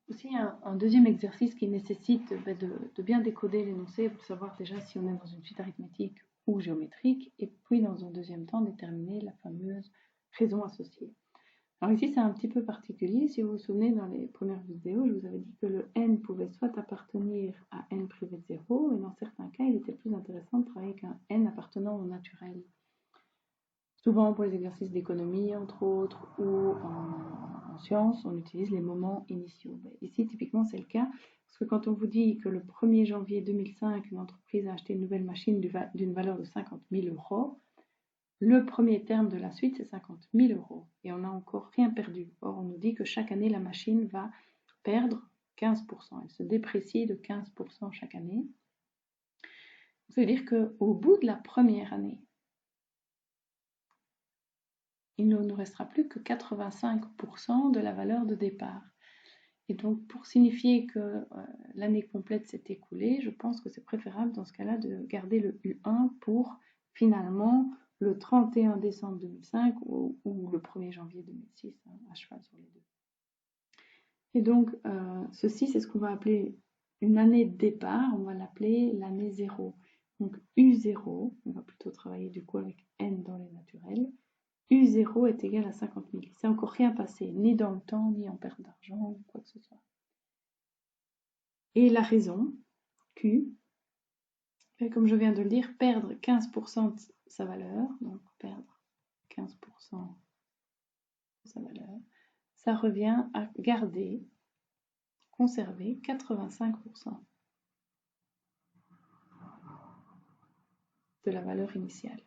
Aussi, un deuxième exercice qui nécessite de bien décoder l'énoncé pour savoir déjà si on est dans une suite arithmétique ou géométrique, et puis dans un deuxième temps déterminer la fameuse raison associée. Alors ici, c'est un petit peu particulier. Si vous vous souvenez, dans les premières vidéos, je vous avais dit que le n pouvait soit appartenir à n privé de 0, et dans certains cas, il était plus intéressant de travailler avec un n appartenant au naturel. Souvent, pour les exercices d'économie, entre autres, ou en sciences, on utilise les moments initiaux. Ici, typiquement, c'est le cas, parce que quand on vous dit que le 1er janvier 2005, une entreprise a acheté une nouvelle machine d'une valeur de 50 000 euros, le premier terme de la suite, c'est 50 000 euros. Et on n'a encore rien perdu. Or, on nous dit que chaque année, la machine va perdre 15%. Elle se déprécie de 15% chaque année. Ça veut dire qu'au bout de la première année, il ne nous restera plus que 85% de la valeur de départ. Et donc, pour signifier que l'année complète s'est écoulée, je pense que c'est préférable dans ce cas-là de garder le U1 pour finalement le 31 décembre 2005 ou le 1er janvier 2006, à cheval sur les deux. Et donc, ceci, c'est ce qu'on va appeler une année de départ, on va l'appeler l'année 0. Donc, U0, on va plutôt travailler du coup avec N dans les naturels. U0 est égal à 50 000. Il ne s'est encore rien passé, ni dans le temps, ni en perte d'argent, ou quoi que ce soit. Et la raison, Q, comme je viens de le dire, perdre 15% de sa valeur, donc perdre 15% de sa valeur, ça revient à garder, conserver 85% de la valeur initiale.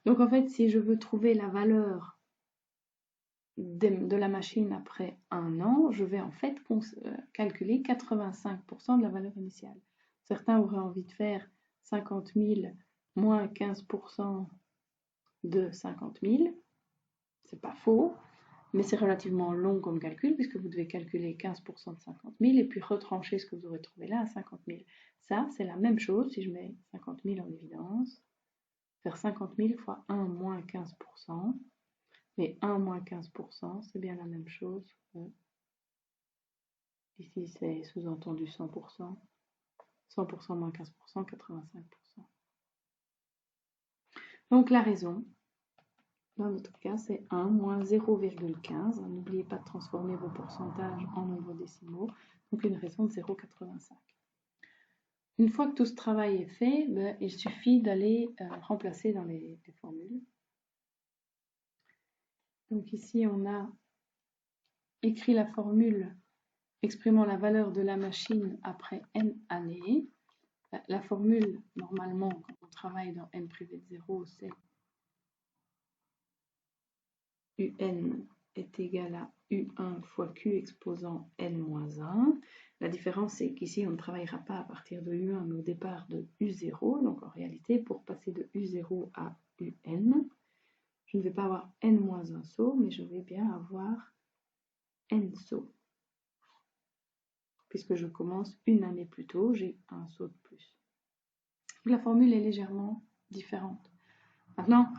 Donc en fait, si je veux trouver la valeur de la machine après un an, je vais en fait calculer 85% de la valeur initiale. Certains auraient envie de faire 50 000 moins 15% de 50 000. C'est pas faux, mais c'est relativement long comme calcul puisque vous devez calculer 15% de 50 000 et puis retrancher ce que vous aurez trouvé là à 50 000. Ça, c'est la même chose si je mets 50 000 en évidence. Faire 50 000 fois 1 moins 15%. Mais 1 moins 15%, c'est bien la même chose que ici, c'est sous-entendu 100%. 100% moins 15%, 85%. Donc la raison, dans notre cas, c'est 1 moins 0,15. N'oubliez pas de transformer vos pourcentages en nombres décimaux. Donc une raison de 0,85. Une fois que tout ce travail est fait, il suffit d'aller remplacer dans les formules. Donc ici, on a écrit la formule exprimant la valeur de la machine après n années. La formule, normalement, quand on travaille dans n privé de 0, c'est un est égal à u1 fois q exposant n-1. La différence, c'est qu'ici, on ne travaillera pas à partir de u1, mais au départ de u0. Donc, en réalité, pour passer de u0 à un, je ne vais pas avoir n-1 saut, mais je vais bien avoir n sauts. Puisque je commence une année plus tôt, j'ai un saut de plus. La formule est légèrement différente. Maintenant,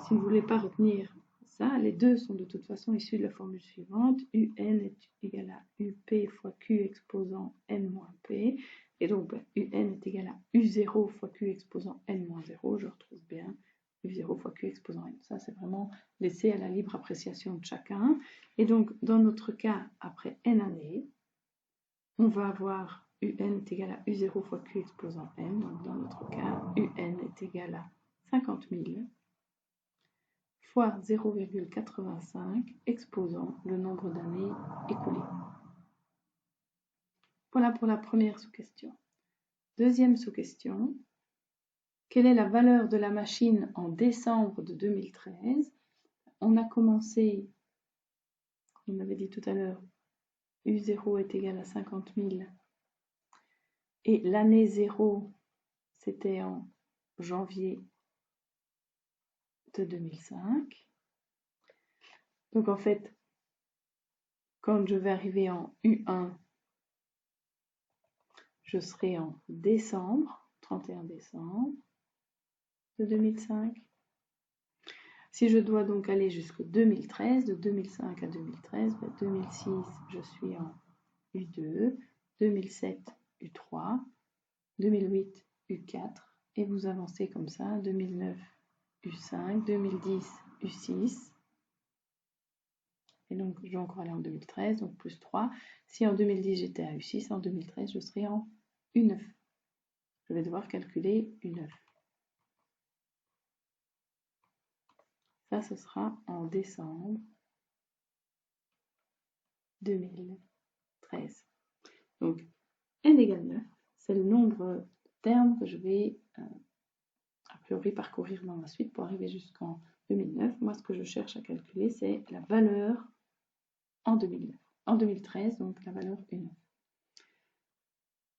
si vous ne voulez pas retenir ça, les deux sont de toute façon issus de la formule suivante. Un est égal à up fois q exposant n moins p. Et donc, un est égal à u0 fois q exposant n moins 0. Je retrouve bien u0 fois q exposant n. Ça, c'est vraiment laissé à la libre appréciation de chacun. Et donc, dans notre cas, après n années, on va avoir un est égal à u0 fois q exposant n. Donc, dans notre cas, un est égal à 50 000 fois 0,85 exposant le nombre d'années écoulées. Voilà pour la première sous-question. Deuxième sous-question. Quelle est la valeur de la machine en décembre de 2013? On a commencé, on avait dit tout à l'heure, U0 est égal à 50 000 et l'année 0, c'était en janvier de 2005. Donc en fait, quand je vais arriver en U1, je serai en décembre, 31 décembre de 2005. Si je dois donc aller jusqu'en 2013, de 2005 à 2013, 2006, je suis en U2, 2007, U3, 2008, U4, et vous avancez comme ça, 2009, U5, 2010, U6, et donc je vais encore aller en 2013, donc plus 3. Si en 2010 j'étais à U6, en 2013 je serai en U9. Je vais devoir calculer U9. Ça, ce sera en décembre 2013. Donc, n égale 9, c'est le nombre de termes que je vais a priori parcourir dans la suite pour arriver jusqu'en 2009. Moi, ce que je cherche à calculer, c'est la valeur en 2009. En 2013, donc la valeur U9.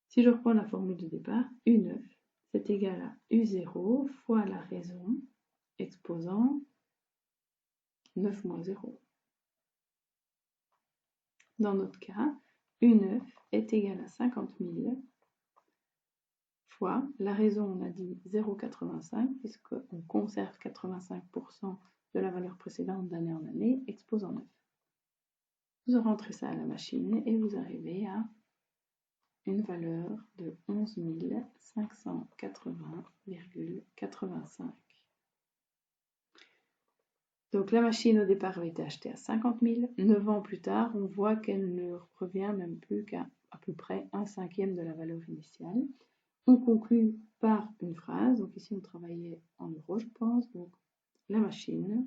Si je reprends la formule de départ, U9, c'est égal à U0 fois la raison exposant 9 moins 0. Dans notre cas, U9 est égal à 50 000 fois, la raison, on a dit 0,85, puisqu'on conserve 85% de la valeur précédente d'année en année, exposant 9. Vous rentrez ça à la machine et vous arrivez à une valeur de 11 580,85. Donc la machine au départ avait été achetée à 50 000. 9 ans plus tard, on voit qu'elle ne revient même plus qu'à peu près 1/5 de la valeur initiale. On conclut par une phrase. Donc ici on travaillait en euros, je pense. Donc la machine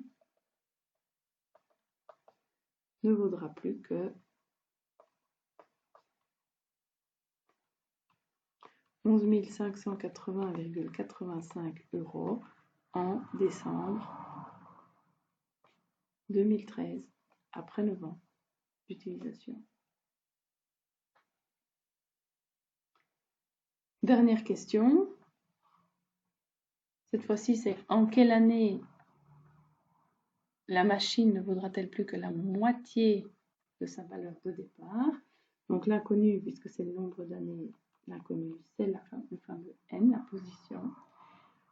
ne vaudra plus que 11 580,85 € en décembre 2013, après 9 ans d'utilisation. Dernière question. Cette fois-ci, c'est en quelle année la machine ne vaudra-t-elle plus que la moitié de sa valeur de départ? Donc l'inconnu, puisque c'est le nombre d'années, l'inconnu, c'est le fameux n, la position.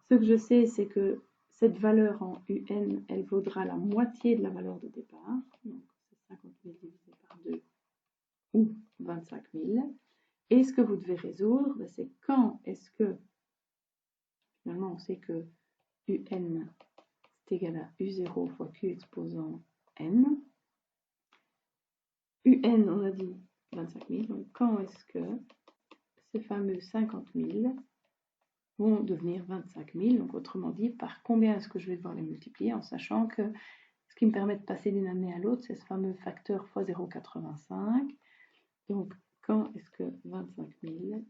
Ce que je sais, c'est que cette valeur en UN, elle vaudra la moitié de la valeur de départ. Donc c'est 50 000 divisé par 2 ou 25 000. Et ce que vous devez résoudre, c'est quand est-ce que, finalement on sait que UN c'est égal à U0 fois Q exposant N. UN, on a dit 25 000, donc quand est-ce que ces fameux 50 000 vont devenir 25 000, donc autrement dit, par combien est-ce que je vais devoir les multiplier, en sachant que ce qui me permet de passer d'une année à l'autre, c'est ce fameux facteur fois 0,85. Donc, quand est-ce que 25 000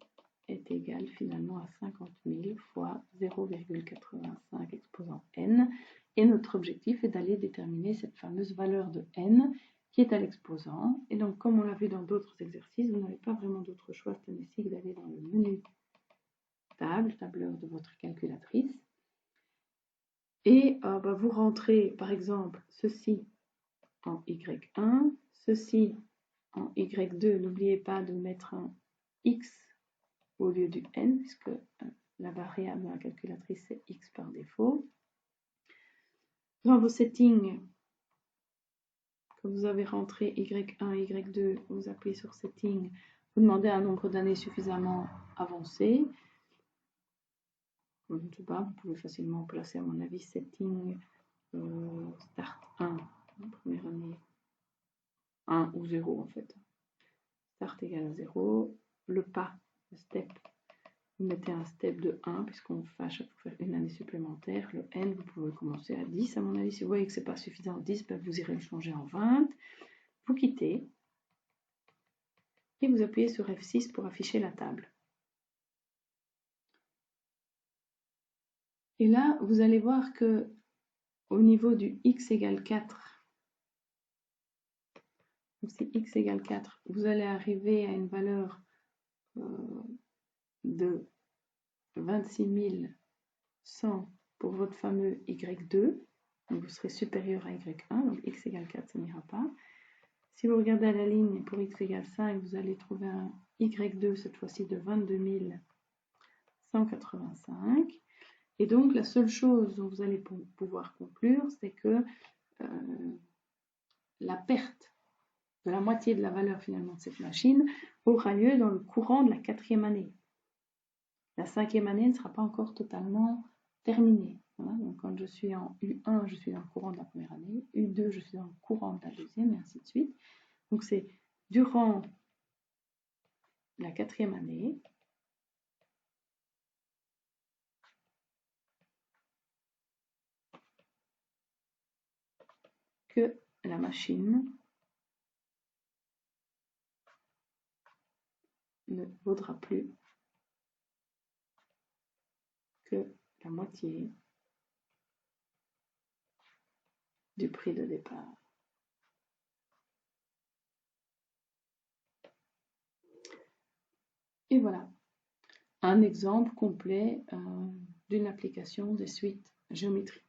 est égal finalement à 50 000 fois 0,85 exposant n? Et notre objectif est d'aller déterminer cette fameuse valeur de n qui est à l'exposant. Et donc, comme on l'a vu dans d'autres exercices, vous n'avez pas vraiment d'autre choix cette année-ci que d'aller dans le menu tableur de votre calculatrice. Et vous rentrez par exemple ceci en Y1, ceci en Y2. N'oubliez pas de mettre un X au lieu du N, puisque la variable dans la calculatrice c'est X par défaut. Dans vos settings, que vous avez rentré Y1, Y2, vous appuyez sur Settings, vous demandez un nombre d'années suffisamment avancé. Je ne sais pas, vous pouvez facilement placer à mon avis Setting Start 1, première année 1 ou 0 en fait. Start égale à 0, le pas, le step, vous mettez un step de 1 puisqu'on fait à chaque fois une année supplémentaire. Le n, vous pouvez commencer à 10 à mon avis. Si vous voyez que ce n'est pas suffisant, 10, vous irez le changer en 20. Vous quittez et vous appuyez sur F6 pour afficher la table. Et là, vous allez voir que au niveau du x égale 4, donc si x égale 4, vous allez arriver à une valeur de 26 100 pour votre fameux y2, donc vous serez supérieur à y1, donc x égale 4, ça n'ira pas. Si vous regardez à la ligne pour x égale 5, vous allez trouver un y2, cette fois-ci de 22 185. Et donc, la seule chose dont vous allez pouvoir conclure, c'est que la perte de la moitié de la valeur finalement de cette machine aura lieu dans le courant de la 4e année. La 5e année ne sera pas encore totalement terminée. Voilà, donc quand je suis en U1, je suis dans le courant de la première année, U2, je suis dans le courant de la deuxième, et ainsi de suite. Donc c'est durant la 4e année que la machine ne vaudra plus que la moitié du prix de départ. Et voilà, un exemple complet d'une application des suites géométriques.